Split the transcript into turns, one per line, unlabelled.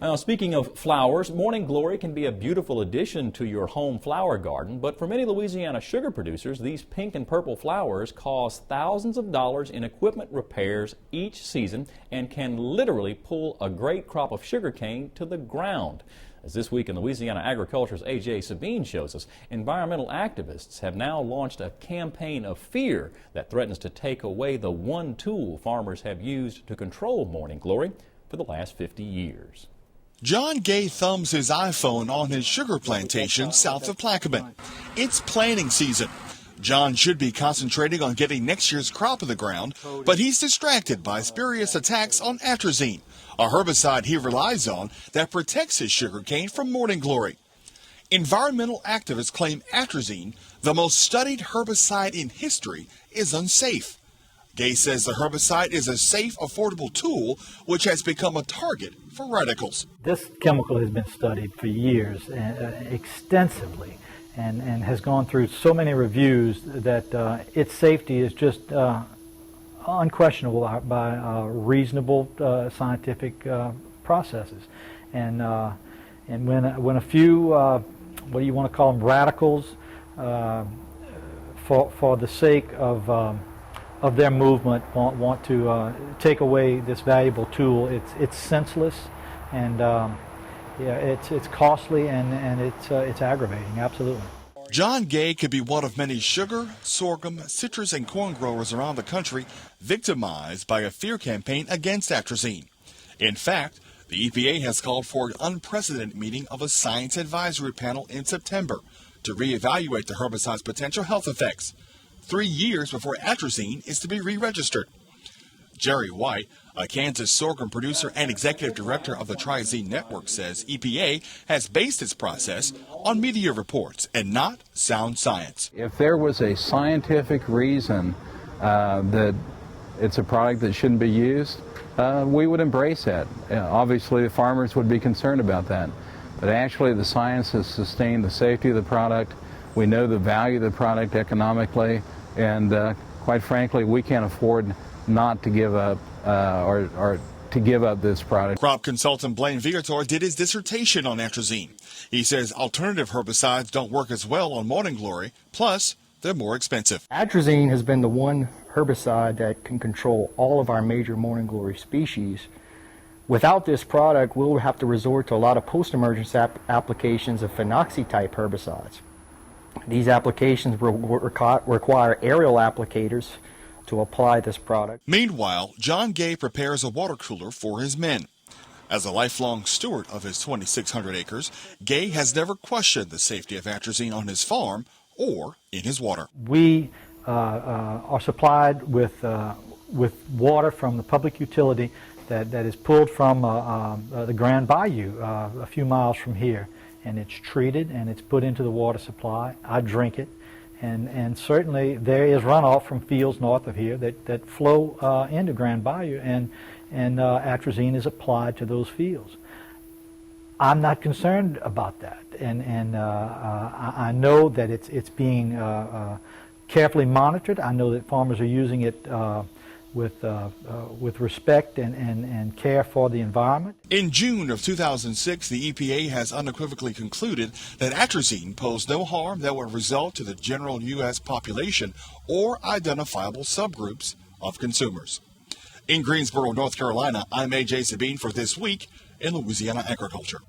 Now, speaking of flowers, morning glory can be a beautiful addition to your home flower garden, but for many Louisiana sugar producers, these pink and purple flowers cost thousands of dollars in equipment repairs each season and can literally pull a great crop of sugarcane to the ground. As this week in Louisiana Agriculture's A.J. SABINE shows us, environmental activists have now launched a campaign of fear that threatens to take away the one tool farmers have used to control morning glory for the last 50 years.
John Gay thumbs his iPhone on his sugar plantation south of Plaquemine. It's planting season. John should be concentrating on getting next year's crop in the ground, but he's distracted by spurious attacks on atrazine, a herbicide he relies on that protects his sugarcane from morning glory. Environmental activists claim atrazine, the most studied herbicide in history, is unsafe. Gay says the herbicide is a safe, affordable tool which has become a target for radicals.
This chemical has been studied for years, extensively, and has gone through so many reviews that its safety is just unquestionable by reasonable scientific processes. And when a few, what do you want to call them, radicals, for the sake of their movement want to take away this valuable tool, it's senseless, and it's costly, and it's aggravating, absolutely.
John Gay could be one of many sugar, sorghum, citrus, and corn growers around the country victimized by a fear campaign against atrazine. In fact, the EPA has called for an unprecedented meeting of a science advisory panel in September to reevaluate the herbicide's potential health effects, 3 years before atrazine is to be re-registered. Jere, a Kansas sorghum producer and executive director of the Triazine network, says EPA has based its process on media reports and not sound science.
If there was a scientific reason that it's a product that shouldn't be used, we would embrace that. Obviously, the farmers would be concerned about that. But actually, the science has sustained the safety of the product. We know the value of the product economically, and quite frankly, we can't afford not to give up or to give up this product.
Crop consultant Blaine Viator did his dissertation on atrazine. He says alternative herbicides don't work as well on morning glory, plus they're more expensive.
Atrazine has been the one herbicide that can control all of our major morning glory species. Without this product, we'll have to resort to a lot of post-emergence applications of phenoxy-type herbicides. These applications will require aerial applicators to apply this product.
Meanwhile, John Gay prepares a water cooler for his men. As a lifelong steward of his 2,600 acres, Gay has never questioned the safety of atrazine on his farm or in his water.
We are supplied with water from the public utility that is pulled from the Grand Bayou a few miles from here, and it's treated and it's put into the water supply. I drink it, and certainly there is runoff from fields north of here that flow into Grand Bayou, and atrazine is applied to those fields. I'm not concerned about that, and I know that it's being carefully monitored. I know that farmers are using it with respect and care for the environment.
In June of 2006, the EPA has unequivocally concluded that atrazine posed no harm that would result to the general U.S. population or identifiable subgroups of consumers. In Greensboro, North Carolina, I'm A.J. SABINE for This Week in Louisiana Agriculture.